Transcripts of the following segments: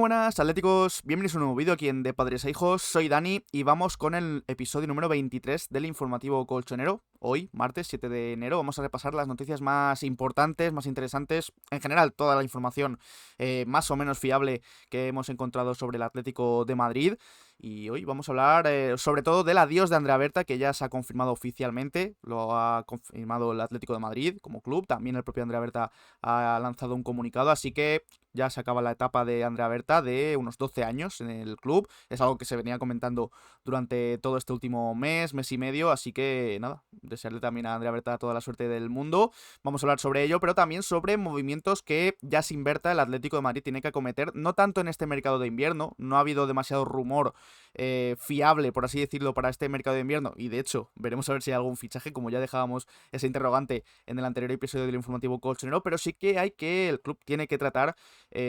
Buenas atléticos, bienvenidos a un nuevo vídeo aquí en De Padres a Hijos. Soy Dani y vamos con el episodio número 23 del informativo colchonero. Hoy, martes 7 de enero, vamos a repasar las noticias más importantes, más interesantes, en general toda la información más o menos fiable que hemos encontrado sobre el Atlético de Madrid. Y hoy vamos a hablar sobre todo del adiós de Andrea Berta, que ya se ha confirmado oficialmente, lo ha confirmado el Atlético de Madrid como club, también el propio Andrea Berta ha lanzado un comunicado, así que ya se acaba la etapa de Andrea Berta de unos 12 años en el club. Es algo que se venía comentando durante todo este último mes y medio. Así que nada, desearle también a Andrea Berta toda la suerte del mundo. Vamos a hablar sobre ello, pero también sobre movimientos que ya sin Berta el Atlético de Madrid tiene que acometer. No tanto en este mercado de invierno, no ha habido demasiado rumor fiable, por así decirlo, para este mercado de invierno. Y de hecho, veremos a ver si hay algún fichaje, como ya dejábamos ese interrogante en el anterior episodio del informativo colchonero. Pero sí que el club tiene que tratar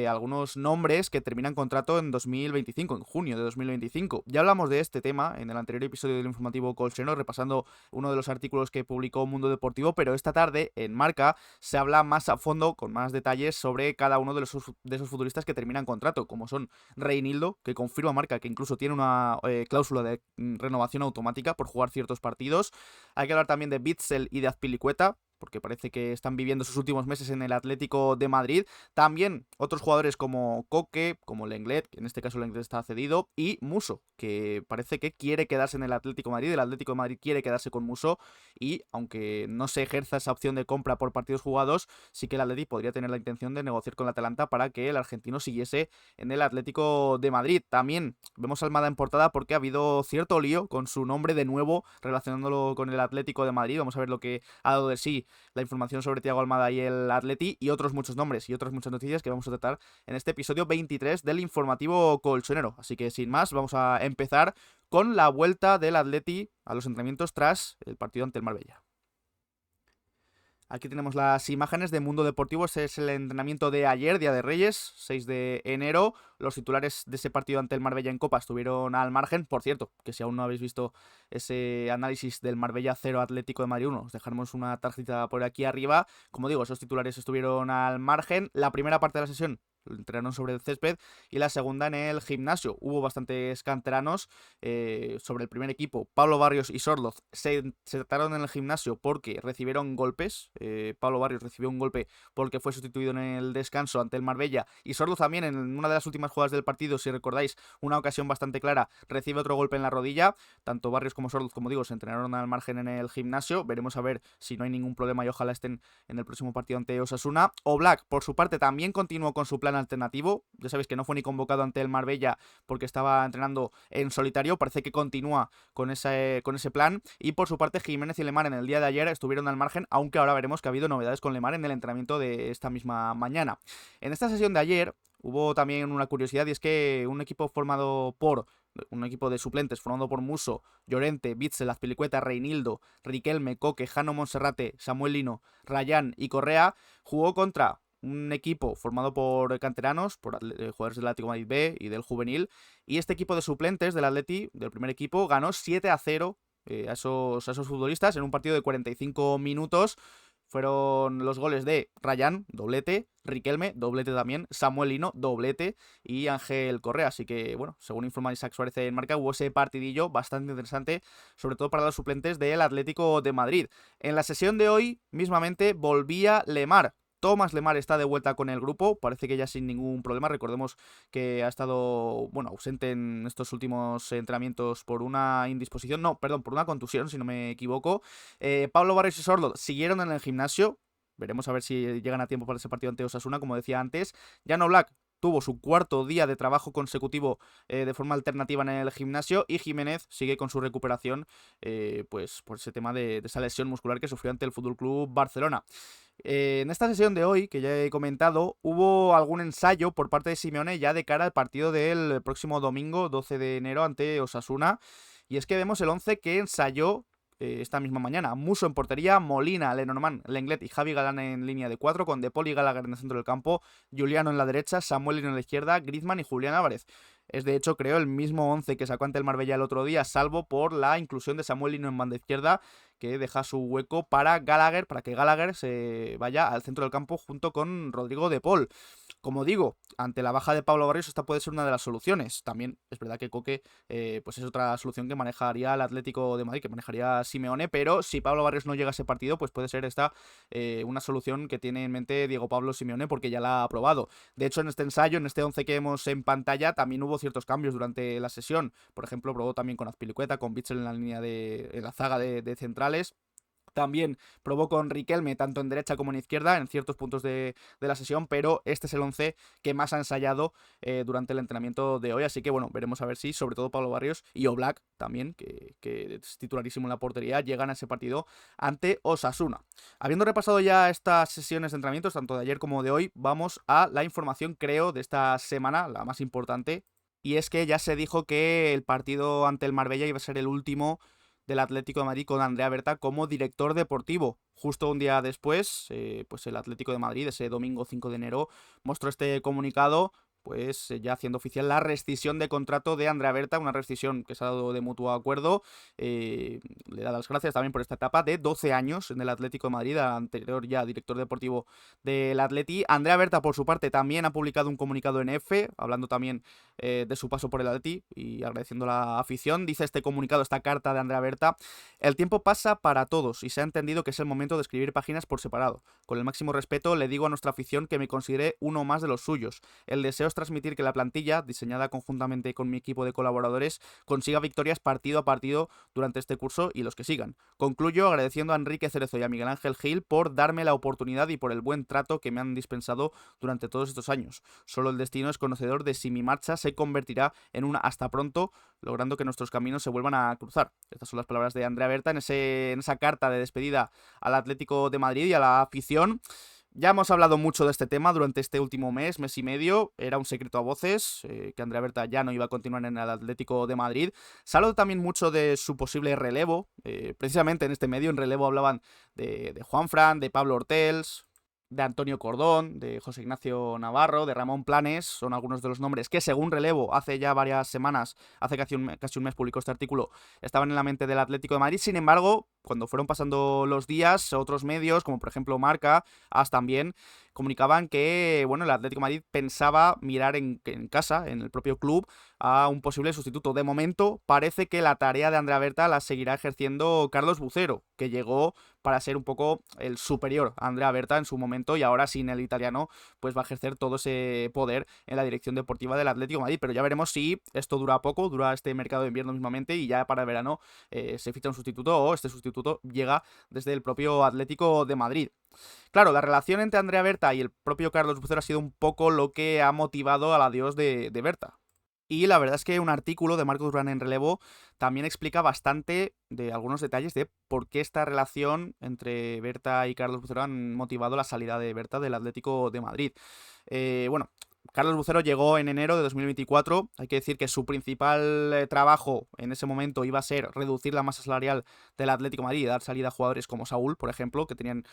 algunos nombres que terminan contrato en 2025, en junio de 2025. Ya hablamos de este tema en el anterior episodio del informativo colchonero, repasando uno de los artículos que publicó Mundo Deportivo, pero esta tarde en Marca se habla más a fondo, con más detalles sobre cada uno de esos futbolistas que terminan contrato, como son Reinildo, que confirma Marca que incluso tiene una cláusula de renovación automática por jugar ciertos partidos. Hay que hablar también de Bitzel y de Azpilicueta, porque parece que están viviendo sus últimos meses en el Atlético de Madrid. También otros jugadores como Coque, como Lenglet, que en este caso Lenglet está cedido, y Muso, que parece que quiere quedarse en el Atlético de Madrid. El Atlético de Madrid quiere quedarse con Muso y, aunque no se ejerza esa opción de compra por partidos jugados, sí que el Atlético podría tener la intención de negociar con el Atalanta para que el argentino siguiese en el Atlético de Madrid. También vemos a Almada en portada porque ha habido cierto lío con su nombre de nuevo, relacionándolo con el Atlético de Madrid. Vamos a ver lo que ha dado de sí la información sobre Thiago Almada y el Atleti, y otros muchos nombres y otras muchas noticias que vamos a tratar en este episodio 23 del informativo colchonero. Así que sin más, vamos a empezar con la vuelta del Atleti a los entrenamientos tras el partido ante el Marbella. Aquí tenemos las imágenes de Mundo Deportivo. Ese es el entrenamiento de ayer, Día de Reyes, 6 de enero. Los titulares de ese partido ante el Marbella en Copa estuvieron al margen. Por cierto, que si aún no habéis visto ese análisis del Marbella 0 Atlético de Madrid 1, os dejaremos una tarjeta por aquí arriba. Como digo, esos titulares estuvieron al margen. La primera parte de la sesión lo entrenaron sobre el césped y la segunda en el gimnasio. Hubo bastantes canteranos sobre el primer equipo. Pablo Barrios y Sorloz se trataron en el gimnasio porque recibieron golpes. Pablo Barrios recibió un golpe porque fue sustituido en el descanso ante el Marbella, y Sorloz también en una de las últimas jugadas del partido, si recordáis, una ocasión bastante clara, recibe otro golpe en la rodilla. Tanto Barrios como Sorloz, como digo, se entrenaron al margen en el gimnasio. Veremos a ver si no hay ningún problema y ojalá estén en el próximo partido ante Osasuna. Oblak, por su parte, también continuó con su plan alternativo. Ya sabéis que no fue ni convocado ante el Marbella porque estaba entrenando en solitario. Parece que continúa con ese plan. Y por su parte, Jiménez y Lemar en el día de ayer estuvieron al margen, aunque ahora veremos que ha habido novedades con Lemar en el entrenamiento de esta misma mañana. En esta sesión de ayer hubo también una curiosidad, y es que un equipo de suplentes formado por Muso, Llorente, Bitzel, Azpilicueta, Reinildo, Riquelme, Coque, Jano Monserrate, Samuel Lino, Rayán y Correa jugó contra un equipo formado por canteranos, por jugadores del Atlético de Madrid B y del juvenil, y este equipo de suplentes del Atleti, del primer equipo, ganó 7-0 a esos futbolistas en un partido de 45 minutos. Fueron los goles de Rayán, doblete, Riquelme, doblete también, Samuel Lino, doblete, y Ángel Correa. Así que, bueno, según informa Isaac Suárez en Marca, hubo ese partidillo bastante interesante, sobre todo para los suplentes del Atlético de Madrid. En la sesión de hoy, mismamente, volvía Lemar. Thomas Lemar está de vuelta con el grupo, parece que ya sin ningún problema. Recordemos que ha estado, ausente en estos últimos entrenamientos por una indisposición, por una contusión, si no me equivoco. Pablo Barrios y Sordo siguieron en el gimnasio. Veremos a ver si llegan a tiempo para ese partido ante Osasuna, como decía antes. Jan Oblak tuvo su cuarto día de trabajo consecutivo de forma alternativa en el gimnasio, y Jiménez sigue con su recuperación pues por ese tema de esa lesión muscular que sufrió ante el FC Barcelona. En esta sesión de hoy, que ya he comentado, hubo algún ensayo por parte de Simeone ya de cara al partido del próximo domingo 12 de enero ante Osasuna, y es que vemos el 11 que ensayó esta misma mañana. Muso en portería, Molina, Lenormand, Lenglet y Javi Galán en línea de 4, con De Paul y Gallagher en el centro del campo, Juliano en la derecha, Samuel Lino en la izquierda, Griezmann y Julián Álvarez. Es de hecho, creo, el mismo 11 que sacó ante el Marbella el otro día, salvo por la inclusión de Samuel Lino en banda izquierda, que deja su hueco para que Gallagher se vaya al centro del campo junto con Rodrigo De Paul. Como digo, ante la baja de Pablo Barrios esta puede ser una de las soluciones. También es verdad que Coque pues es otra solución que manejaría el Atlético de Madrid, que manejaría Simeone, pero si Pablo Barrios no llega a ese partido, pues puede ser esta una solución que tiene en mente Diego Pablo Simeone porque ya la ha aprobado. De hecho, en este ensayo, en este 11 que vemos en pantalla, también hubo ciertos cambios durante la sesión. Por ejemplo, probó también con Azpilicueta, con Bitzel en la línea en la zaga de centrales. También probó con Riquelme tanto en derecha como en izquierda en ciertos puntos de la sesión, pero este es el 11 que más ha ensayado durante el entrenamiento de hoy, así que bueno, veremos a ver si sobre todo Pablo Barrios y Oblak también, que es titularísimo en la portería, llegan a ese partido ante Osasuna. Habiendo repasado ya estas sesiones de entrenamientos, tanto de ayer como de hoy, vamos a la información, creo, de esta semana, la más importante, y es que ya se dijo que el partido ante el Marbella iba a ser el último del Atlético de Madrid con Andrea Berta como director deportivo. Justo un día después, pues el Atlético de Madrid, ese domingo 5 de enero, mostró este comunicado, pues ya haciendo oficial la rescisión de contrato de Andrea Berta, una rescisión que se ha dado de mutuo acuerdo. Le da las gracias también por esta etapa de 12 años en el Atlético de Madrid, al anterior ya director deportivo del Atleti. Andrea Berta, por su parte, también ha publicado un comunicado en F, hablando también de su paso por el Atleti y agradeciendo la afición. Dice este comunicado, esta carta de Andrea Berta: el tiempo pasa para todos y se ha entendido que es el momento de escribir páginas por separado. Con el máximo respeto le digo a nuestra afición que me considere uno más de los suyos. El deseo es transmitir que la plantilla, diseñada conjuntamente con mi equipo de colaboradores, consiga victorias partido a partido durante este curso y los que sigan. Concluyo agradeciendo a Enrique Cerezo y a Miguel Ángel Gil por darme la oportunidad y por el buen trato que me han dispensado durante todos estos años. Solo el destino es conocedor de si mi marcha se convertirá en una hasta pronto, logrando que nuestros caminos se vuelvan a cruzar. Estas son las palabras de Andrea Berta en esa carta de despedida al Atlético de Madrid y a la afición. Ya hemos hablado mucho de este tema durante este último mes y medio. Era un secreto a voces que Andrea Berta ya no iba a continuar en el Atlético de Madrid. Se ha hablado también mucho de su posible relevo. Precisamente en este medio, en relevo, hablaban de Juanfran, de Pablo Hortels, de Antonio Cordón, de José Ignacio Navarro, de Ramón Planes. Son algunos de los nombres que, según relevo, hace ya varias semanas, hace casi un mes publicó este artículo, estaban en la mente del Atlético de Madrid. Sin embargo, cuando fueron pasando los días, otros medios, como por ejemplo Marca, AS también, comunicaban que, bueno, el Atlético de Madrid pensaba mirar en casa, en el propio club, a un posible sustituto. De momento, parece que la tarea de Andrea Berta la seguirá ejerciendo Carlos Bucero, que llegó para ser un poco el superior a Andrea Berta en su momento y ahora sin el italiano pues va a ejercer todo ese poder en la dirección deportiva del Atlético de Madrid, pero ya veremos si esto dura poco, dura este mercado de invierno mismamente y ya para el verano se ficha un sustituto o este sustituto llega desde el propio Atlético de Madrid. Claro, la relación entre Andrea Berta y el propio Carlos Bucero ha sido un poco lo que ha motivado al adiós de Berta. Y la verdad es que un artículo de Marcos Durán en relevo también explica bastante de algunos detalles de por qué esta relación entre Berta y Carlos Bucero han motivado la salida de Berta del Atlético de Madrid. Bueno, Carlos Bucero llegó en enero de 2024. Hay que decir que su principal trabajo en ese momento iba a ser reducir la masa salarial del Atlético de Madrid y dar salida a jugadores como Saúl, por ejemplo, que tenían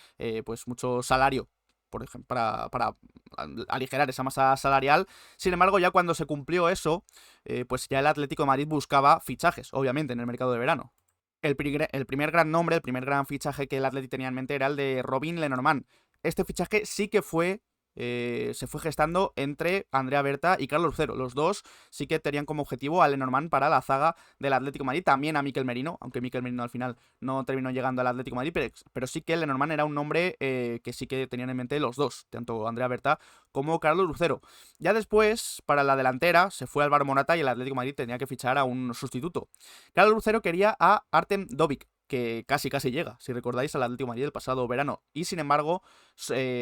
pues mucho salario, por ejemplo, para aligerar esa masa salarial. Sin embargo, ya cuando se cumplió eso, pues ya el Atlético de Madrid buscaba fichajes, obviamente, en el mercado de verano. El primer gran nombre, el primer gran fichaje que el Atlético tenía en mente era el de Robin Lenormand. Este fichaje sí que se fue gestando entre Andrea Berta y Carlos Bucero. Los dos sí que tenían como objetivo a Lenormand para la zaga del Atlético de Madrid, también a Mikel Merino, aunque Mikel Merino al final no terminó llegando al Atlético de Madrid, pero sí que Lenormand era un nombre que sí que tenían en mente los dos, tanto Andrea Berta como Carlos Bucero. Ya después, para la delantera, se fue Álvaro Morata y el Atlético de Madrid tenía que fichar a un sustituto. Carlos Bucero quería a Artem Dovbyk, que casi llega, si recordáis, al Atlético de Madrid el pasado verano. Y sin embargo,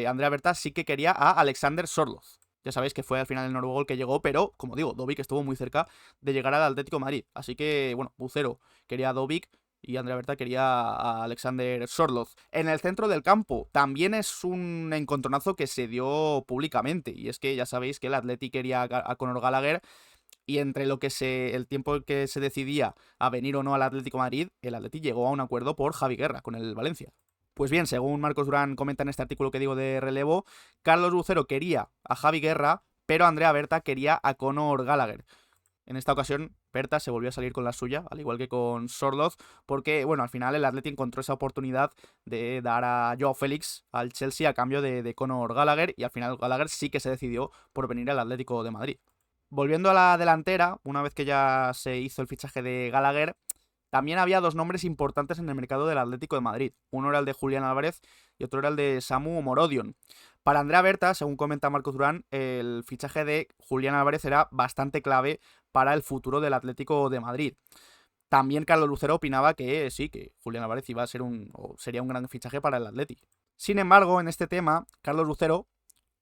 Andrea Berta sí que quería a Alexander Sorloth. Ya sabéis que fue al final el noruego el que llegó, pero, como digo, Dovbyk estuvo muy cerca de llegar al Atlético de Madrid. Así que, bueno, Bucero quería a Dovbyk y Andrea Berta quería a Alexander Sorloth. En el centro del campo también es un encontronazo que se dio públicamente. Y es que ya sabéis que el Atleti quería a Conor Gallagher. Y entre el tiempo que se decidía a venir o no al Atlético de Madrid, el Atleti llegó a un acuerdo por Javi Guerra con el Valencia. Pues bien, según Marcos Durán comenta en este artículo que digo de relevo, Carlos Bucero quería a Javi Guerra, pero Andrea Berta quería a Conor Gallagher. En esta ocasión Berta se volvió a salir con la suya, al igual que con Sorloth, porque, bueno, al final el Atleti encontró esa oportunidad de dar a Joao Félix al Chelsea a cambio de Conor Gallagher, y al final Gallagher sí que se decidió por venir al Atlético de Madrid. Volviendo a la delantera, una vez que ya se hizo el fichaje de Gallagher, también había dos nombres importantes en el mercado del Atlético de Madrid. Uno era el de Julián Álvarez y otro era el de Samu Morodion. Para Andrea Berta, según comenta Marco Durán, el fichaje de Julián Álvarez era bastante clave para el futuro del Atlético de Madrid. También Carlos Lucero opinaba que sí, que Julián Álvarez iba a ser o sería un gran fichaje para el Atlético. Sin embargo, en este tema, Carlos Lucero,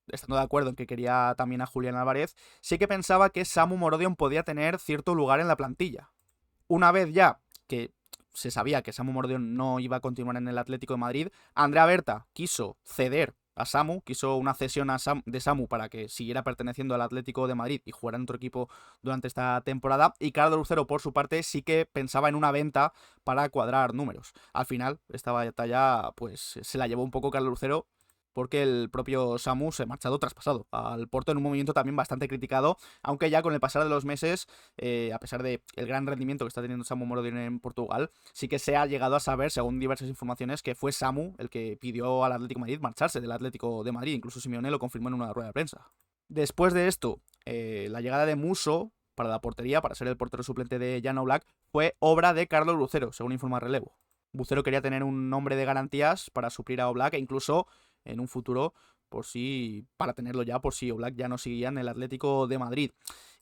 estando de acuerdo en que quería también a Julián Álvarez, sí que pensaba que Samu Morodion podía tener cierto lugar en la plantilla. Una vez ya que se sabía que Samu Morodion no iba a continuar en el Atlético de Madrid, Andrea Berta quiso ceder a Samu, quiso una cesión de Samu para que siguiera perteneciendo al Atlético de Madrid y jugara en otro equipo durante esta temporada, y Carlos Lucero, por su parte, sí que pensaba en una venta para cuadrar números. Al final, esta batalla pues se la llevó un poco Carlos Lucero, porque el propio Samu se ha marchado traspasado al Porto en un movimiento también bastante criticado, aunque ya con el pasar de los meses, a pesar del gran rendimiento que está teniendo Samu Morodion en Portugal, sí que se ha llegado a saber, según diversas informaciones, que fue Samu el que pidió al Atlético de Madrid marcharse del Atlético de Madrid. Incluso Simeone lo confirmó en una rueda de prensa. Después de esto, la llegada de Musso para la portería, para ser el portero suplente de Jan Oblak, fue obra de Carlos Lucero, según informa Relevo. Bucero quería tener un nombre de garantías para suplir a Oblak e incluso en un futuro para tenerlo ya por si Oblak ya no seguía en el Atlético de Madrid.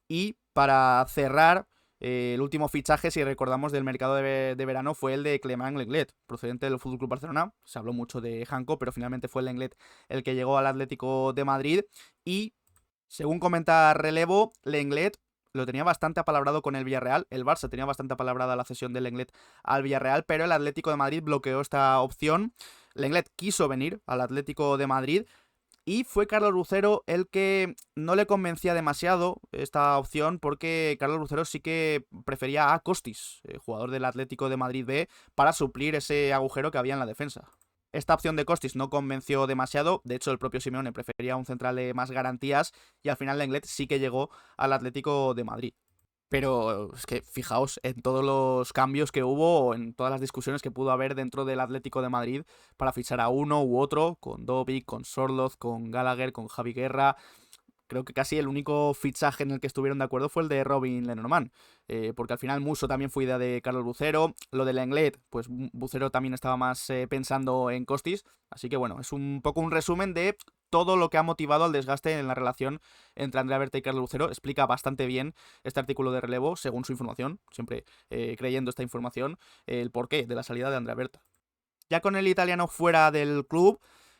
Y para cerrar, el último fichaje, si recordamos, del mercado de verano fue el de Clément Lenglet, procedente del FC Barcelona. Se habló mucho de Janko, pero finalmente fue Lenglet el que llegó al Atlético de Madrid. Y según comenta Relevo, Lenglet lo tenía bastante apalabrado con el Villarreal. El Barça tenía bastante apalabrada la cesión de Lenglet al Villarreal, pero el Atlético de Madrid bloqueó esta opción. Lenglet quiso venir al Atlético de Madrid y fue Carlos Lucero el que no le convencía demasiado esta opción, porque Carlos Lucero sí que prefería a Costis, jugador del Atlético de Madrid B, para suplir ese agujero que había en la defensa. Esta opción de Costis no convenció demasiado, de hecho el propio Simeone prefería un central de más garantías y al final Lenglet sí que llegó al Atlético de Madrid. Pero es que fijaos en todos los cambios que hubo, en todas las discusiones que pudo haber dentro del Atlético de Madrid para fichar a uno u otro, con Dobbik, con Sorloth, con Gallagher, con Javi Guerra. Creo que casi el único fichaje en el que estuvieron de acuerdo fue el de Robin Lenormand, porque al final Musso también fue idea de Carlos Bucero, lo de Lenglet, pues Bucero también estaba más pensando en Costis, así que bueno, es un poco un resumen de todo lo que ha motivado al desgaste en la relación entre Andrea Berta y Carlos Bucero. Explica bastante bien este artículo de Relevo, según su información, siempre creyendo esta información, el porqué de la salida de Andrea Berta. Ya con el italiano fuera del club,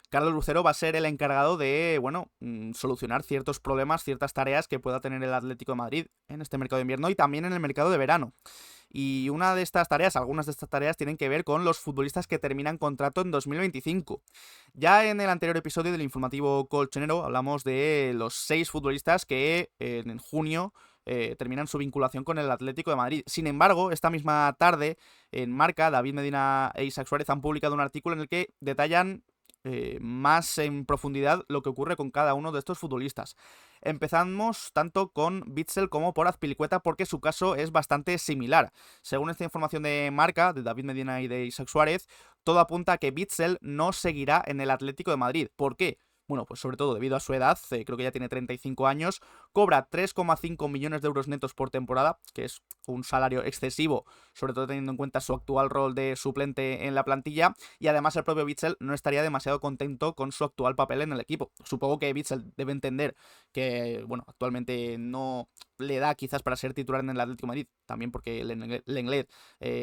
Carlos Lucero va a ser el encargado de, bueno, solucionar ciertos problemas, ciertas tareas que pueda tener el Atlético de Madrid en este mercado de invierno y también en el mercado de verano. Y una de estas tareas, algunas de estas tareas tienen que ver con los futbolistas que terminan contrato en 2025. Ya en el anterior episodio del informativo colchonero hablamos de los 6 futbolistas que en junio terminan su vinculación con el Atlético de Madrid. Sin embargo, esta misma tarde en Marca, David Medina e Isaac Suárez han publicado un artículo en el que detallan más en profundidad lo que ocurre con cada uno de estos futbolistas. Empezamos tanto con Witsel como por Azpilicueta, porque su caso es bastante similar. Según esta información de Marca, de David Medina y de Isaac Suárez, todo apunta a que Witsel no seguirá en el Atlético de Madrid. ¿Por qué? Bueno, pues sobre todo debido a su edad, creo que ya tiene 35 años, cobra 3,5 millones de euros netos por temporada, que es un salario excesivo, sobre todo teniendo en cuenta su actual rol de suplente en la plantilla, y además el propio Witsel no estaría demasiado contento con su actual papel en el equipo. Supongo que Witsel debe entender que, bueno, actualmente no le da quizás para ser titular en el Atlético de Madrid, también porque Lenglet,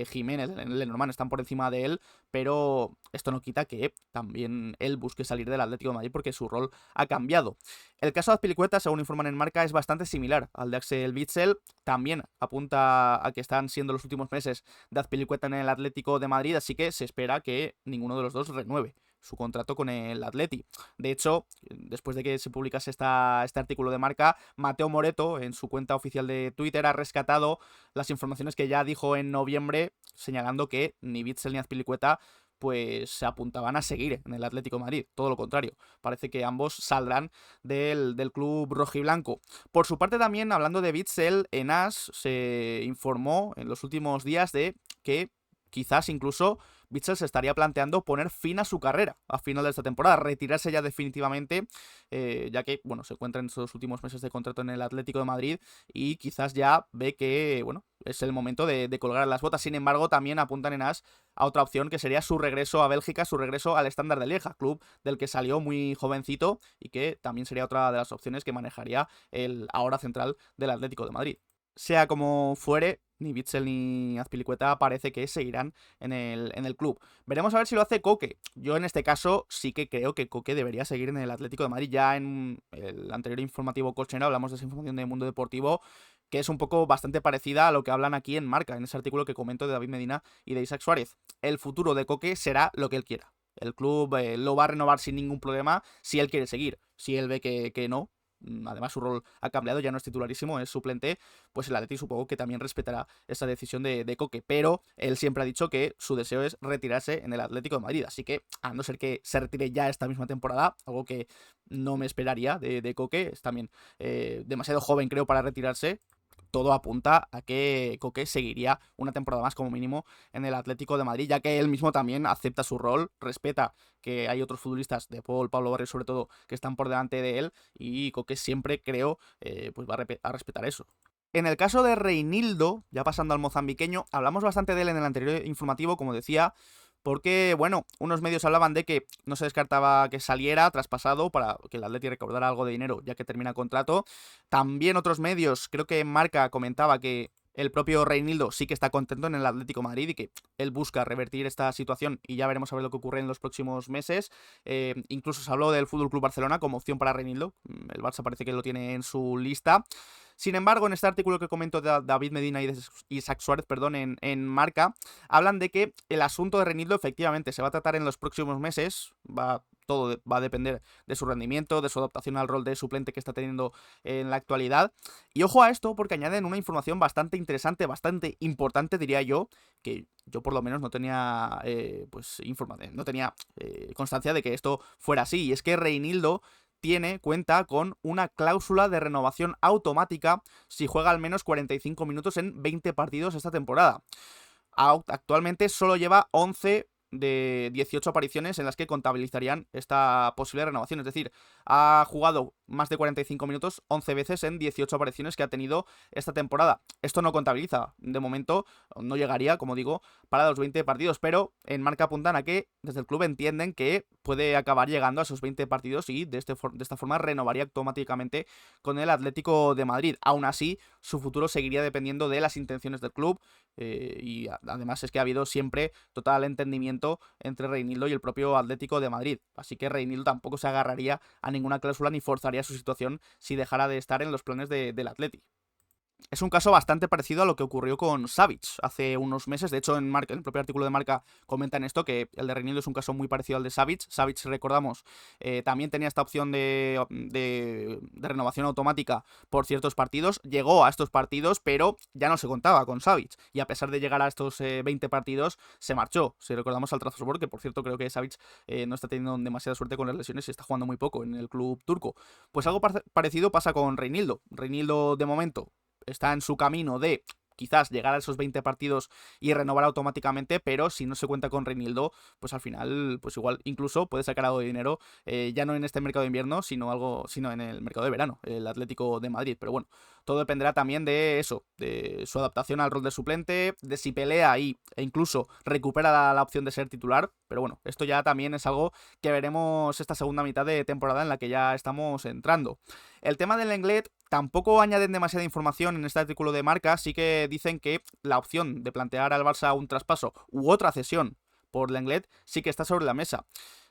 Jiménez, Lenormand están por encima de él, pero esto no quita que también él busque salir del Atlético de Madrid porque su rol ha cambiado. El caso de Azpilicueta, según informan en Marca, es bastante similar al de Axel Witsel. También apunta a que están siendo los últimos meses de Azpilicueta en el Atlético de Madrid, así que se espera que ninguno de los dos renueve su contrato con el Atleti. De hecho, después de que se publicase este artículo de Marca, Mateo Moreto, en su cuenta oficial de Twitter, ha rescatado las informaciones que ya dijo en noviembre, señalando que ni Witsel ni Azpilicueta pues se apuntaban a seguir en el Atlético de Madrid. Todo lo contrario, parece que ambos saldrán del club rojiblanco. Por su parte también, hablando de Witsel, en AS se informó en los últimos días de que quizás incluso Witsel se estaría planteando poner fin a su carrera a final de esta temporada, retirarse ya definitivamente, ya que, bueno, se encuentra en estos últimos meses de contrato en el Atlético de Madrid y quizás ya ve que, bueno, es el momento de colgar las botas. Sin embargo, también apuntan en AS a otra opción que sería su regreso a Bélgica, su regreso al Standard de Lieja, club del que salió muy jovencito y que también sería otra de las opciones que manejaría el ahora central del Atlético de Madrid. Sea como fuere, ni Witsel ni Azpilicueta parece que seguirán en el club. Veremos a ver si lo hace Koke. Yo en este caso sí que creo que Koke debería seguir en el Atlético de Madrid. Ya en el anterior informativo colchonero hablamos de esa información de Mundo Deportivo, que es un poco bastante parecida a lo que hablan aquí en Marca, en ese artículo que comento de David Medina y de Isaac Suárez. El futuro de Koke será lo que él quiera. El club lo va a renovar sin ningún problema si él quiere seguir. Si él ve que no, además su rol ha cambiado, ya no es titularísimo, es suplente, pues el Atleti supongo que también respetará esa decisión de Koke, pero él siempre ha dicho que su deseo es retirarse en el Atlético de Madrid, así que a no ser que se retire ya esta misma temporada, algo que no me esperaría de Koke, es también demasiado joven creo para retirarse. Todo apunta a que Koke seguiría una temporada más como mínimo en el Atlético de Madrid, ya que él mismo también acepta su rol, respeta que hay otros futbolistas, de Paul, Pablo Barrio sobre todo, que están por delante de él, y Koke siempre, creo, pues va a respetar eso. En el caso de Reinildo, ya pasando al mozambiqueño, hablamos bastante de él en el anterior informativo, como decía, porque, bueno, unos medios hablaban de que no se descartaba que saliera traspasado para que el Atleti recaudara algo de dinero ya que termina contrato. También otros medios, creo que Marca comentaba que el propio Reinildo sí que está contento en el Atlético de Madrid y que él busca revertir esta situación y ya veremos a ver lo que ocurre en los próximos meses. Incluso se habló del FC Barcelona como opción para Reinildo. El Barça parece que lo tiene en su lista. Sin embargo, en este artículo que comento de David Medina y de Isaac Suárez, perdón, en Marca, hablan de que el asunto de Reinildo efectivamente se va a tratar en los próximos meses, todo va a depender de su rendimiento, de su adaptación al rol de suplente que está teniendo en la actualidad. Y ojo a esto porque añaden una información bastante interesante, bastante importante, diría yo, que yo por lo menos no tenía no tenía constancia de que esto fuera así. Y es que Reinildo cuenta con una cláusula de renovación automática si juega al menos 45 minutos en 20 partidos esta temporada. Actualmente solo lleva 11 de 18 apariciones en las que contabilizarían esta posible renovación. Es decir, ha jugado más de 45 minutos 11 veces en 18 apariciones que ha tenido esta temporada. Esto no contabiliza, de momento no llegaría, como digo, para los 20 partidos, pero en Marca apuntan a que desde el club entienden que puede acabar llegando a esos 20 partidos y de esta forma renovaría automáticamente con el Atlético de Madrid. Aún así, su futuro seguiría dependiendo de las intenciones del club y además es que ha habido siempre total entendimiento entre Reinildo y el propio Atlético de Madrid. Así que Reinildo tampoco se agarraría a ninguna cláusula ni forzaría su situación si dejara de estar en los planes del Atleti. Es un caso bastante parecido a lo que ocurrió con Savic hace unos meses. De hecho, en el propio artículo de Marca comentan esto, que el de Reinildo es un caso muy parecido al de Savic. Savic, recordamos, también tenía esta opción de renovación automática por ciertos partidos. Llegó a estos partidos, pero ya no se contaba con Savic. Y a pesar de llegar a estos 20 partidos, se marchó. Si recordamos al Trabzonspor, que por cierto creo que Savic no está teniendo demasiada suerte con las lesiones y está jugando muy poco en el club turco. Pues algo parecido pasa con Reinildo. Reinildo, de momento, está en su camino de quizás llegar a esos 20 partidos y renovar automáticamente, pero si no se cuenta con Reinildo, pues al final, pues igual incluso puede sacar algo de dinero, ya no en este mercado de invierno, sino en el mercado de verano, el Atlético de Madrid. Pero bueno, todo dependerá también de eso, de su adaptación al rol de suplente, de si pelea e incluso recupera la opción de ser titular. Pero bueno, esto ya también es algo que veremos esta segunda mitad de temporada en la que ya estamos entrando. El tema del Lenglet tampoco añaden demasiada información en este artículo de Marca, sí que dicen que la opción de plantear al Barça un traspaso u otra cesión por Lenglet sí que está sobre la mesa.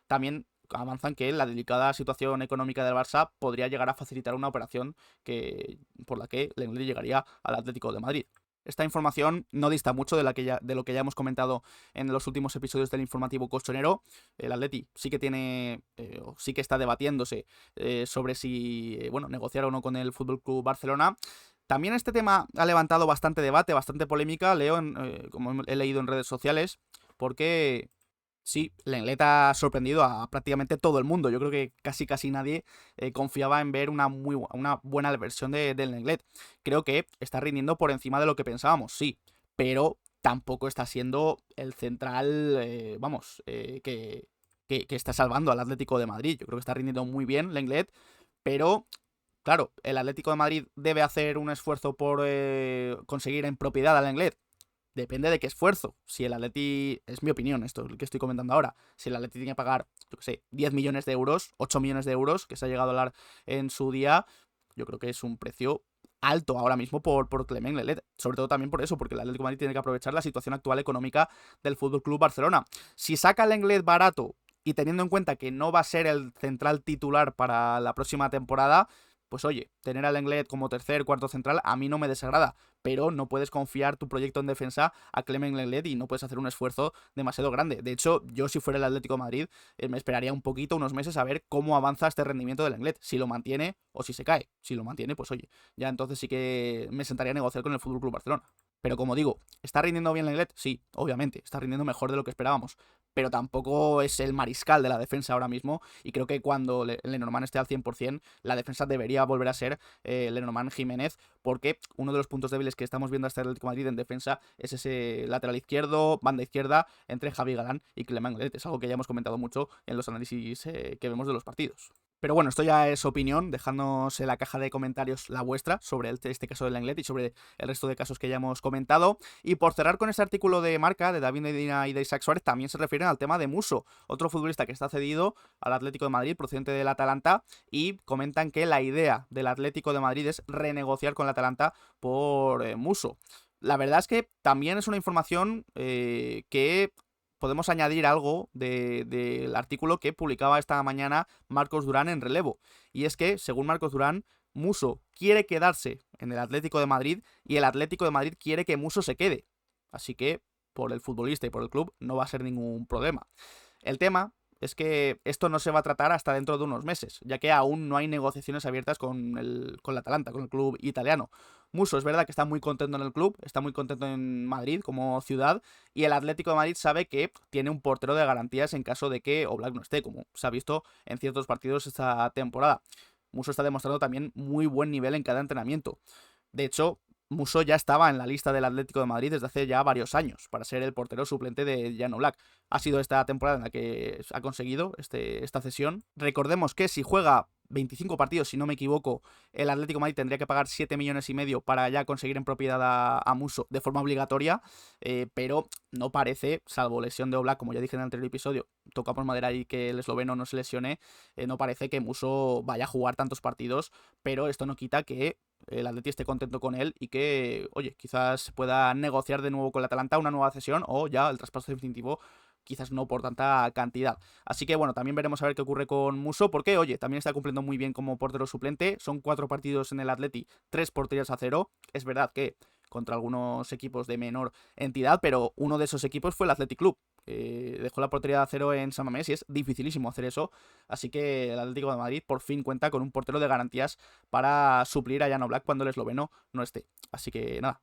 También avanzan que la delicada situación económica del Barça podría llegar a facilitar una operación por la que Lenglet llegaría al Atlético de Madrid. Esta información no dista mucho de lo que ya hemos comentado en los últimos episodios del informativo colchonero. El Atleti sí que sí que está debatiéndose sobre si negociar o no con el FC Barcelona. También este tema ha levantado bastante debate, bastante polémica, como he leído en redes sociales, porque Sí, Lenglet ha sorprendido a prácticamente todo el mundo. Yo creo que casi nadie confiaba en ver una buena versión del Lenglet. Creo que está rindiendo por encima de lo que pensábamos, sí, pero tampoco está siendo el central, que está salvando al Atlético de Madrid. Yo creo que está rindiendo muy bien Lenglet, pero claro, el Atlético de Madrid debe hacer un esfuerzo por conseguir en propiedad al Lenglet. Depende de qué esfuerzo. Si el Atleti, es mi opinión, esto es lo que estoy comentando ahora, si el Atleti tiene que pagar, yo qué sé, 10 millones de euros, 8 millones de euros, que se ha llegado a hablar en su día, yo creo que es un precio alto ahora mismo por Clement Lenglet. Sobre todo también por eso, porque el Atlético de Madrid tiene que aprovechar la situación actual económica del Fútbol Club Barcelona. Si saca el Lenglet barato y teniendo en cuenta que no va a ser el central titular para la próxima temporada, pues oye, tener al Lenglet como tercer, cuarto central a mí no me desagrada, pero no puedes confiar tu proyecto en defensa a Clement Lenglet y no puedes hacer un esfuerzo demasiado grande. De hecho, yo si fuera el Atlético de Madrid, me esperaría un poquito, unos meses, a ver cómo avanza este rendimiento del Lenglet, si lo mantiene o si se cae. Si lo mantiene, pues oye, ya entonces sí que me sentaría a negociar con el FC Barcelona. Pero como digo, ¿está rindiendo bien Lenglet? Sí, obviamente, está rindiendo mejor de lo que esperábamos. Pero tampoco es el mariscal de la defensa ahora mismo. Y creo que cuando Lenormand esté al 100%, la defensa debería volver a ser Lenormand Jiménez. Porque uno de los puntos débiles que estamos viendo hasta el Atlético de Madrid en defensa es ese lateral izquierdo, banda izquierda, entre Javi Galán y Clement Lenglet. Es algo que ya hemos comentado mucho en los análisis que vemos de los partidos. Pero bueno, esto ya es opinión, dejadnos en la caja de comentarios la vuestra sobre este caso del Lenglet y sobre el resto de casos que ya hemos comentado. Y por cerrar con este artículo de Marca, de David Medina y de Isaac Suárez, también se refieren al tema de Muso, otro futbolista que está cedido al Atlético de Madrid, procedente del Atalanta, y comentan que la idea del Atlético de Madrid es renegociar con el Atalanta por Muso. La verdad es que también es una información que podemos añadir algo del artículo que publicaba esta mañana Marcos Durán en Relevo. Y es que, según Marcos Durán, Muso quiere quedarse en el Atlético de Madrid y el Atlético de Madrid quiere que Muso se quede. Así que, por el futbolista y por el club, no va a ser ningún problema. El tema es que esto no se va a tratar hasta dentro de unos meses, ya que aún no hay negociaciones abiertas con el Atalanta, con el club italiano. Muso es verdad que está muy contento en el club, está muy contento en Madrid como ciudad, y el Atlético de Madrid sabe que tiene un portero de garantías en caso de que Oblak no esté, como se ha visto en ciertos partidos esta temporada. Muso está demostrando también muy buen nivel en cada entrenamiento. De hecho, Muso ya estaba en la lista del Atlético de Madrid desde hace ya varios años para ser el portero suplente de Jan Oblak. Ha sido esta temporada en la que ha conseguido esta cesión. Recordemos que si juega 25 partidos, si no me equivoco, el Atlético de Madrid tendría que pagar 7 millones y medio para ya conseguir en propiedad a Muso de forma obligatoria, pero no parece, salvo lesión de Oblak, como ya dije en el anterior episodio, tocamos madera y que el esloveno no se lesione, no parece que Muso vaya a jugar tantos partidos, pero esto no quita que el Atleti esté contento con él y que, oye, quizás pueda negociar de nuevo con el Atalanta una nueva cesión o ya el traspaso definitivo, quizás no por tanta cantidad. Así que bueno, también veremos a ver qué ocurre con Muso, porque oye, también está cumpliendo muy bien como portero suplente. Son 4 partidos en el Atleti, 3 porterías a 0. Es verdad que contra algunos equipos de menor entidad, pero uno de esos equipos fue el Athletic Club. Dejó la portería a 0 en San Mamés y es dificilísimo hacer eso. Así que el Atlético de Madrid por fin cuenta con un portero de garantías para suplir a Jan Oblak cuando el esloveno no esté. Así que nada,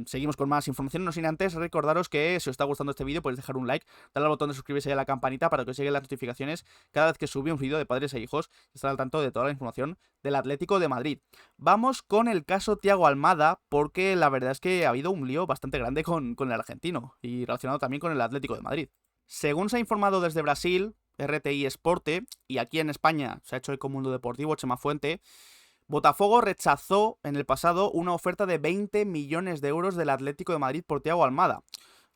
seguimos con más información, no sin antes recordaros que si os está gustando este vídeo podéis dejar un like, darle al botón de suscribirse y a la campanita para que os lleguen las notificaciones cada vez que subí un vídeo de padres e hijos y estar al tanto de toda la información del Atlético de Madrid. Vamos con el caso Thiago Almada, porque la verdad es que ha habido un lío bastante grande con el argentino y relacionado también con el Atlético de Madrid. Según se ha informado desde Brasil, RTI Esporte, y aquí en España se ha hecho Eco Mundo Deportivo, Chema Fuente, Botafogo rechazó en el pasado una oferta de 20 millones de euros del Atlético de Madrid por Thiago Almada.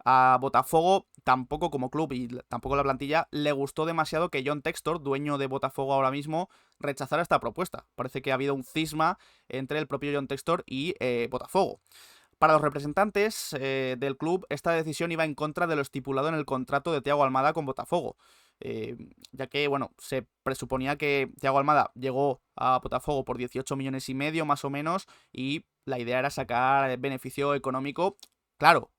A Botafogo, tampoco como club y tampoco la plantilla, le gustó demasiado que John Textor, dueño de Botafogo ahora mismo, rechazara esta propuesta. Parece que ha habido un cisma entre el propio John Textor y Botafogo. Para los representantes del club, esta decisión iba en contra de lo estipulado en el contrato de Thiago Almada con Botafogo. Ya que, bueno, se presuponía que Thiago Almada llegó a Botafogo por 18 millones y medio más o menos y la idea era sacar beneficio económico, claro,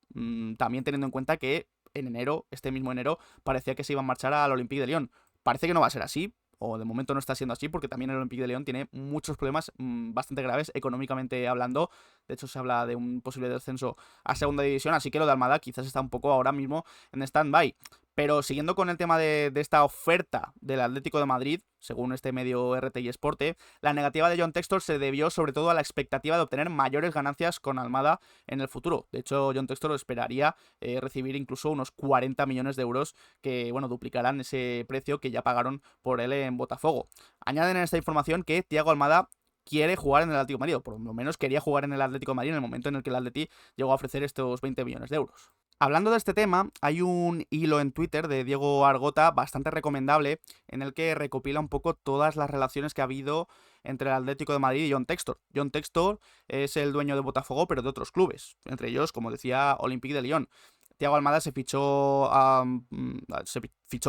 también teniendo en cuenta que en enero, este mismo enero, parecía que se iba a marchar al Olympique de Lyon. Parece que no va a ser así, o de momento no está siendo así, porque también el Olympique de Lyon tiene muchos problemas bastante graves económicamente hablando. De hecho, se habla de un posible descenso a segunda división, así que lo de Almada quizás está un poco ahora mismo en stand-by. Pero siguiendo con el tema de esta oferta del Atlético de Madrid, según este medio RTI Sporte, la negativa de John Textor se debió sobre todo a la expectativa de obtener mayores ganancias con Almada en el futuro. De hecho, John Textor esperaría recibir incluso unos 40 millones de euros que, bueno, duplicarán ese precio que ya pagaron por él en Botafogo. Añaden en esta información que Thiago Almada quiere jugar en el Atlético de Madrid, o por lo menos quería jugar en el Atlético de Madrid en el momento en el que el Atleti llegó a ofrecer estos 20 millones de euros. Hablando de este tema, hay un hilo en Twitter de Diego Argota bastante recomendable en el que recopila un poco todas las relaciones que ha habido entre el Atlético de Madrid y John Textor. John Textor es el dueño de Botafogo, pero de otros clubes, entre ellos, como decía, Olympique de Lyon. Thiago Almada se fichó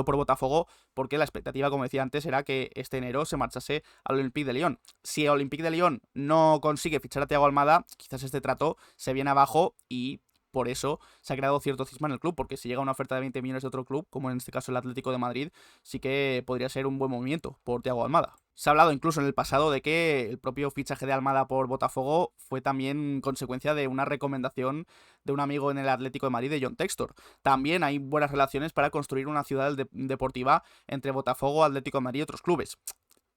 por Botafogo porque la expectativa, como decía antes, era que este enero se marchase al Olympique de Lyon. Si Olympique de Lyon no consigue fichar a Thiago Almada, quizás este trato se viene abajo y por eso se ha creado cierto cisma en el club, porque si llega una oferta de 20 millones de otro club, como en este caso el Atlético de Madrid, sí que podría ser un buen movimiento por Thiago Almada. Se ha hablado incluso en el pasado de que el propio fichaje de Almada por Botafogo fue también consecuencia de una recomendación de un amigo en el Atlético de Madrid, de John Textor. También hay buenas relaciones para construir una ciudad deportiva entre Botafogo, Atlético de Madrid y otros clubes.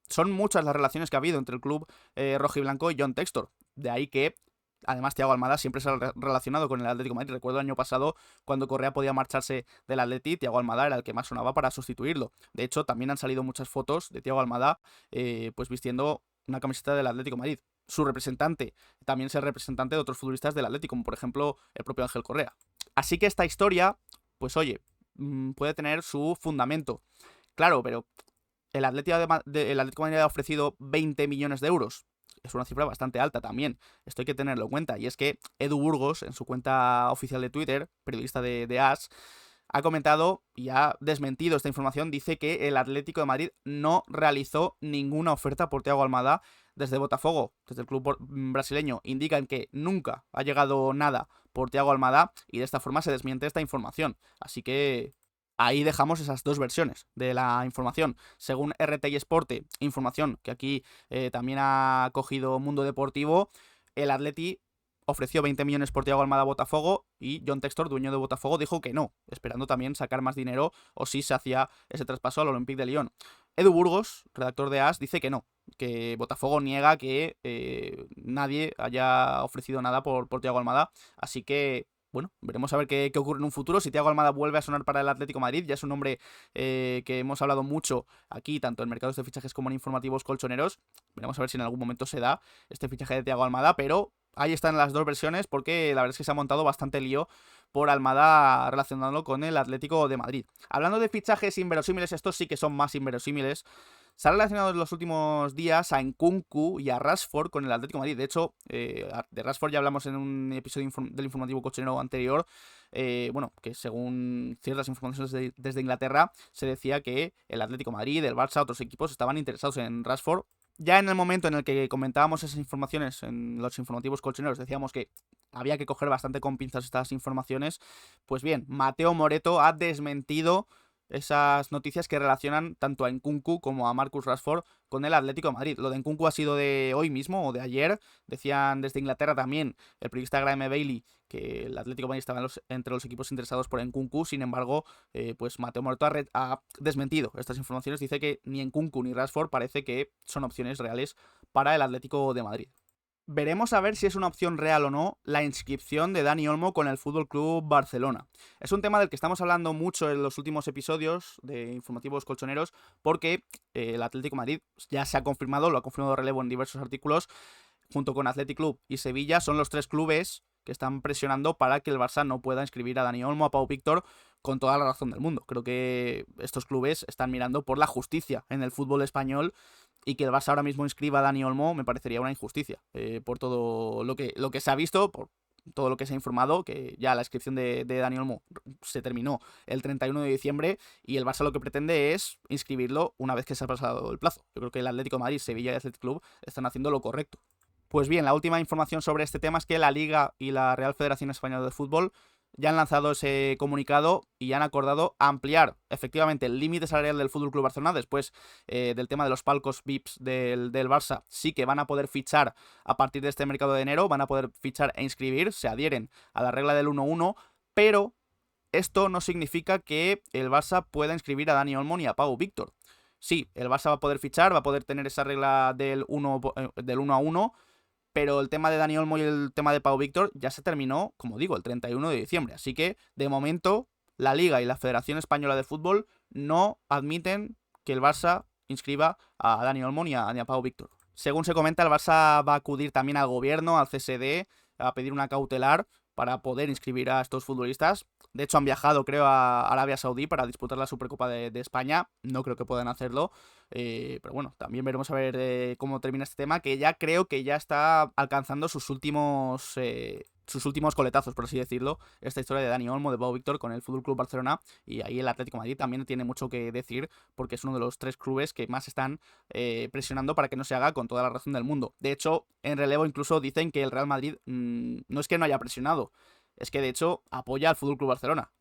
Son muchas las relaciones que ha habido entre el club rojiblanco y John Textor. De ahí que además, Thiago Almada siempre se ha relacionado con el Atlético de Madrid. Recuerdo el año pasado, cuando Correa podía marcharse del Atleti, Thiago Almada era el que más sonaba para sustituirlo. De hecho, también han salido muchas fotos de Thiago Almada pues vistiendo una camiseta del Atlético de Madrid. Su representante también es el representante de otros futbolistas del Atlético, como por ejemplo el propio Ángel Correa. Así que esta historia, pues oye, puede tener su fundamento. Claro, pero el Atlético de Madrid ha ofrecido 20 millones de euros. Es una cifra bastante alta también. Esto hay que tenerlo en cuenta. Y es que Edu Burgos, en su cuenta oficial de Twitter, periodista de AS, ha comentado y ha desmentido esta información. Dice que el Atlético de Madrid no realizó ninguna oferta por Thiago Almada desde Botafogo, desde el club brasileño. Indican que nunca ha llegado nada por Thiago Almada y de esta forma se desmiente esta información. Así que ahí dejamos esas dos versiones de la información. Según RTI Sporte, información que aquí también ha cogido Mundo Deportivo, el Atleti ofreció 20 millones por Thiago Almada a Botafogo y John Textor, dueño de Botafogo, dijo que no, esperando también sacar más dinero o si se hacía ese traspaso al Olympique de Lyon. Edu Burgos, redactor de AS, dice que no, que Botafogo niega que nadie haya ofrecido nada por Thiago Almada, así que bueno, veremos a ver qué ocurre en un futuro. Si Thiago Almada vuelve a sonar para el Atlético de Madrid, ya es un nombre que hemos hablado mucho aquí, tanto en mercados de fichajes como en informativos colchoneros. Veremos a ver si en algún momento se da este fichaje de Thiago Almada, pero ahí están las dos versiones porque la verdad es que se ha montado bastante lío por Almada relacionándolo con el Atlético de Madrid. Hablando de fichajes inverosímiles, estos sí que son más inverosímiles. Se ha relacionado en los últimos días a Nkunku y a Rashford con el Atlético de Madrid. De hecho, de Rashford ya hablamos en un episodio del informativo cochonero anterior. Bueno, que según ciertas informaciones desde Inglaterra, se decía que el Atlético de Madrid, el Barça, otros equipos estaban interesados en Rashford. Ya en el momento en el que comentábamos esas informaciones en los informativos colchoneros, decíamos que había que coger bastante con pinzas estas informaciones. Pues bien, Mateo Moreto ha desmentido esas noticias que relacionan tanto a Nkunku como a Marcus Rashford con el Atlético de Madrid. Lo de Nkunku ha sido de hoy mismo o de ayer. Decían desde Inglaterra también el periodista Graham Bailey que el Atlético de Madrid estaba entre los equipos interesados por Nkunku. Sin embargo, pues Mateo Moreto ha desmentido estas informaciones. Dice que ni Nkunku ni Rashford parece que son opciones reales para el Atlético de Madrid. Veremos a ver si es una opción real o no la inscripción de Dani Olmo con el Fútbol Club Barcelona. Es un tema del que estamos hablando mucho en los últimos episodios de informativos colchoneros porque el Atlético de Madrid ya se ha confirmado, lo ha confirmado Relevo en diversos artículos, junto con Athletic Club y Sevilla, son los tres clubes que están presionando para que el Barça no pueda inscribir a Dani Olmo, a Pau Víctor, con toda la razón del mundo. Creo que estos clubes están mirando por la justicia en el fútbol español y que el Barça ahora mismo inscriba a Dani Olmo me parecería una injusticia por todo lo que se ha visto, por todo lo que se ha informado, que ya la inscripción de Dani Olmo se terminó el 31 de diciembre y el Barça lo que pretende es inscribirlo una vez que se ha pasado el plazo. Yo creo que el Atlético de Madrid, Sevilla y Athletic Club están haciendo lo correcto. Pues bien, la última información sobre este tema es que la Liga y la Real Federación Española de Fútbol ya han lanzado ese comunicado y ya han acordado ampliar efectivamente el límite salarial del FC Barcelona después del tema de los palcos VIPs del Barça. Sí que van a poder fichar a partir de este mercado de enero, van a poder fichar e inscribir, se adhieren a la regla del 1-1, pero esto no significa que el Barça pueda inscribir a Dani Olmo ni a Pau Víctor. Sí, el Barça va a poder fichar, va a poder tener esa regla del 1 a 1, pero el tema de Dani Olmo y el tema de Pau Víctor ya se terminó, como digo, el 31 de diciembre. Así que, de momento, la Liga y la Federación Española de Fútbol no admiten que el Barça inscriba a Dani Olmo ni a Pau Víctor. Según se comenta, el Barça va a acudir también al gobierno, al CSD, a pedir una cautelar para poder inscribir a estos futbolistas. De hecho, han viajado, creo, a Arabia Saudí para disputar la Supercopa de España. No creo que puedan hacerlo. Pero bueno, también veremos a ver cómo termina este tema, que ya creo que ya está alcanzando sus últimos coletazos, por así decirlo, esta historia de Dani Olmo, de Pau Víctor con el FC Barcelona, y ahí el Atlético de Madrid también tiene mucho que decir, porque es uno de los 3 clubes que más están presionando para que no se haga, con toda la razón del mundo. De hecho, en relevo incluso dicen que el Real Madrid no es que no haya presionado, es que de hecho apoya al FC Barcelona.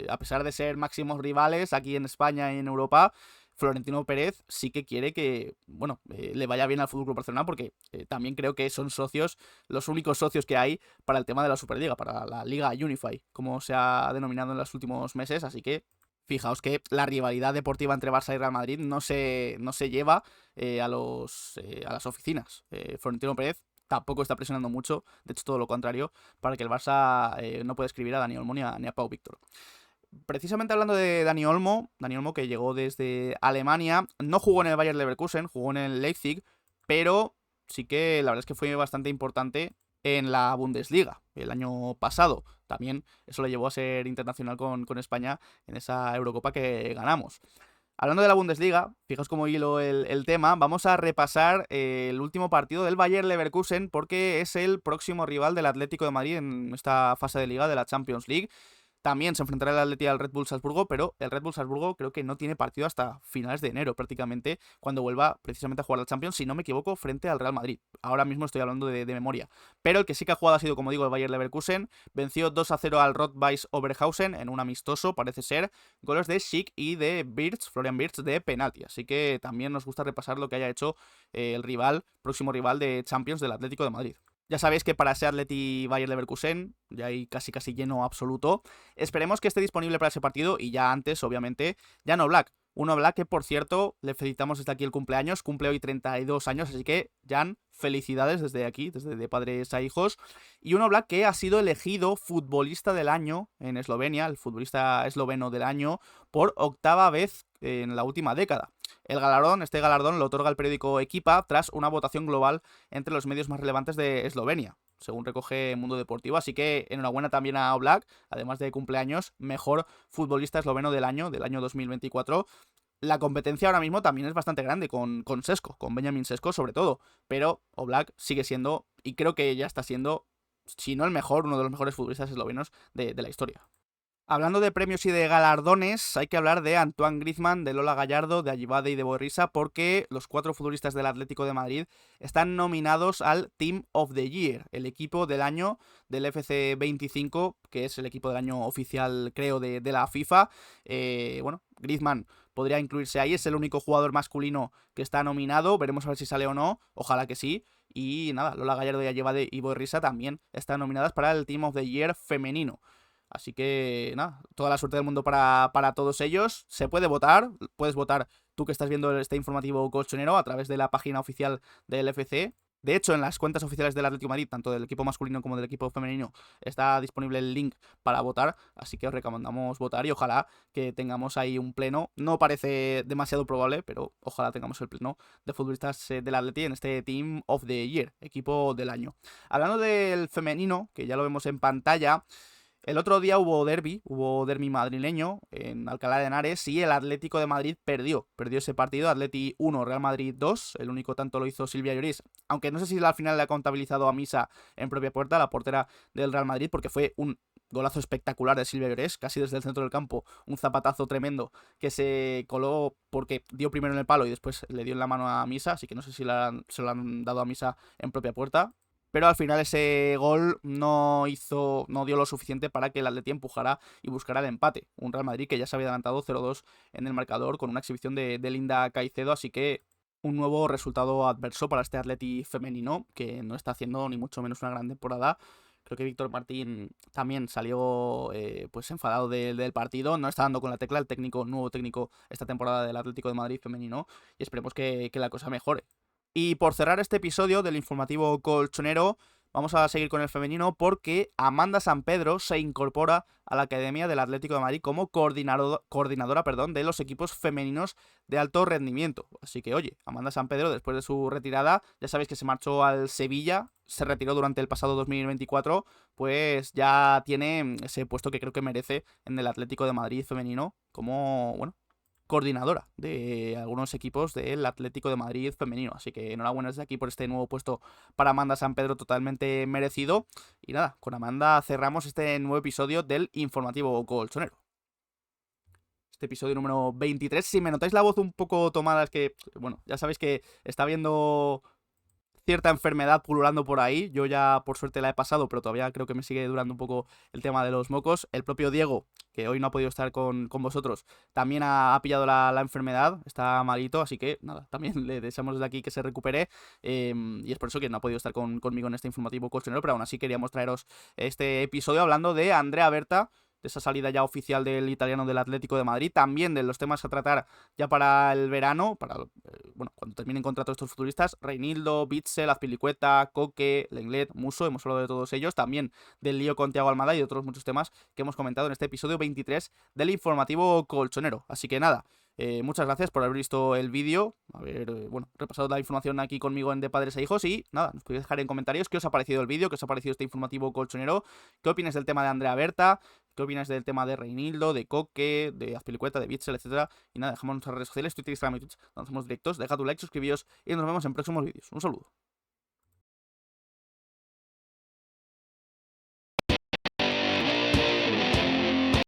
A pesar de ser máximos rivales aquí en España y en Europa, Florentino Pérez sí que quiere que, bueno, le vaya bien al FC Barcelona, porque también creo que son socios, los únicos socios que hay para el tema de la Superliga, para la Liga Unify, como se ha denominado en los últimos meses. Así que fijaos que la rivalidad deportiva entre Barça y Real Madrid no se lleva a las oficinas. Florentino Pérez tampoco está presionando mucho, de hecho todo lo contrario, para que el Barça no pueda escribir a Dani Olmo ni a Pau Víctor. Precisamente hablando de Dani Olmo que llegó desde Alemania, no jugó en el Bayer Leverkusen, jugó en el Leipzig, pero sí que la verdad es que fue bastante importante en la Bundesliga el año pasado. También eso le llevó a ser internacional con España en esa Eurocopa que ganamos. Hablando de la Bundesliga, fijaos cómo hilo el tema, vamos a repasar el último partido del Bayer Leverkusen, porque es el próximo rival del Atlético de Madrid en esta fase de liga de la Champions League. También se enfrentará el Atleti al Red Bull Salzburgo, pero el Red Bull Salzburgo creo que no tiene partido hasta finales de enero prácticamente, cuando vuelva precisamente a jugar al Champions, si no me equivoco, frente al Real Madrid. Ahora mismo estoy hablando de memoria. Pero el que sí que ha jugado ha sido, como digo, el Bayer Leverkusen. Venció 2-0 al Rot-Weiss Oberhausen en un amistoso, parece ser. Goles de Schick y de Wirtz, Florian Wirtz, de penalti. Así que también nos gusta repasar lo que haya hecho el próximo rival de Champions del Atlético de Madrid. Ya sabéis que para ese Atleti Bayer Leverkusen ya hay casi lleno absoluto. Esperemos que esté disponible para ese partido, y ya antes, obviamente, Jan Oblak. Un Oblak que, por cierto, le felicitamos desde aquí el cumpleaños. Cumple hoy 32 años, así que, Jan, felicidades desde aquí, desde de padres a hijos. Y un Oblak que ha sido elegido futbolista del año en Eslovenia, el futbolista esloveno del año, por 8ª vez en la última década. Este galardón lo otorga el periódico Equipa tras una votación global entre los medios más relevantes de Eslovenia, según recoge Mundo Deportivo. Así que enhorabuena también a Oblak, además de cumpleaños, mejor futbolista esloveno del año 2024. La competencia ahora mismo también es bastante grande con Šeško, con Benjamin Šeško sobre todo, pero Oblak sigue siendo, y creo que ya está siendo, si no el mejor, uno de los mejores futbolistas eslovenos de la historia. Hablando de premios y de galardones, hay que hablar de Antoine Griezmann, de Lola Gallardo, de Ayibade y de Boerrisa, porque los 4 futbolistas del Atlético de Madrid están nominados al Team of the Year, el equipo del año del FC 25, que es el equipo del año oficial, creo, de la FIFA. Bueno, Griezmann podría incluirse ahí, es el único jugador masculino que está nominado, veremos a ver si sale o no, ojalá que sí. Y nada, Lola Gallardo, Ayibade y Boerrisa también están nominadas para el Team of the Year femenino. Así que, nada, toda la suerte del mundo para todos ellos. Se puede votar, puedes votar tú que estás viendo este informativo colchonero a través de la página oficial del FC. De hecho, en las cuentas oficiales del Atlético de Madrid, tanto del equipo masculino como del equipo femenino, está disponible el link para votar, así que os recomendamos votar y ojalá que tengamos ahí un pleno. No parece demasiado probable, pero ojalá tengamos el pleno de futbolistas del Atleti en este Team of the Year, equipo del año. Hablando del femenino, que ya lo vemos en pantalla, el otro día hubo derbi madrileño en Alcalá de Henares y el Atlético de Madrid perdió ese partido. Atleti 1, Real Madrid 2, el único tanto lo hizo Silvia Lloris, aunque no sé si al final le ha contabilizado a Misa en propia puerta, la portera del Real Madrid, porque fue un golazo espectacular de Silvia Lloris, casi desde el centro del campo, un zapatazo tremendo que se coló porque dio primero en el palo y después le dio en la mano a Misa, así que no sé si se lo han dado a Misa en propia puerta. Pero al final ese gol no dio lo suficiente para que el Atleti empujara y buscara el empate. Un Real Madrid que ya se había adelantado 0-2 en el marcador con una exhibición de Linda Caicedo, así que un nuevo resultado adverso para este Atleti femenino, que no está haciendo ni mucho menos una gran temporada. Creo que Víctor Martín también salió pues enfadado del partido. No está dando con la tecla el técnico, nuevo técnico esta temporada del Atlético de Madrid femenino. Y esperemos que la cosa mejore. Y por cerrar este episodio del informativo colchonero, vamos a seguir con el femenino porque Amanda San Pedro se incorpora a la Academia del Atlético de Madrid como coordinadora, de los equipos femeninos de alto rendimiento. Así que, oye, Amanda San Pedro, después de su retirada, ya sabéis que se marchó al Sevilla, se retiró durante el pasado 2024, pues ya tiene ese puesto que creo que merece en el Atlético de Madrid femenino como, bueno, coordinadora de algunos equipos del Atlético de Madrid femenino. Así que enhorabuena desde aquí por este nuevo puesto para Amanda San Pedro, totalmente merecido. Y nada, con Amanda cerramos este nuevo episodio del informativo colchonero. Este episodio número 23. Si me notáis la voz un poco tomada, es que, bueno, ya sabéis que está viendo cierta enfermedad pululando por ahí. Yo ya por suerte la he pasado, pero todavía creo que me sigue durando un poco el tema de los mocos. El propio Diego, que hoy no ha podido estar con vosotros, también ha pillado la enfermedad, está malito, así que nada, también le deseamos desde aquí que se recupere. Y es por eso que no ha podido estar conmigo en este informativo colchonero, pero aún así queríamos traeros este episodio hablando de Andrea Berta, de esa salida ya oficial del italiano del Atlético de Madrid, también de los temas a tratar ya para el verano, para bueno, cuando terminen contrato estos futuristas, Reinildo, Bitzel, Azpilicueta, Coque, Lenglet, Muso, hemos hablado de todos ellos, también del lío con Thiago Almada y de otros muchos temas que hemos comentado en este episodio 23 del informativo colchonero. Así que nada, muchas gracias por haber visto el vídeo, haber bueno, repasado la información aquí conmigo en De Padres a Hijos y nada, nos podéis dejar en comentarios qué os ha parecido el vídeo, qué os ha parecido este informativo colchonero, qué opinas del tema de Andrea Berta, qué opinas del tema de Reinildo, de Coque, de Azpilicueta, de Bitzel, etcétera. Y nada, dejamos nuestras redes sociales, Twitter, Instagram y Twitch, donde hacemos directos, deja tu like, suscribíos y nos vemos en próximos vídeos. Un saludo.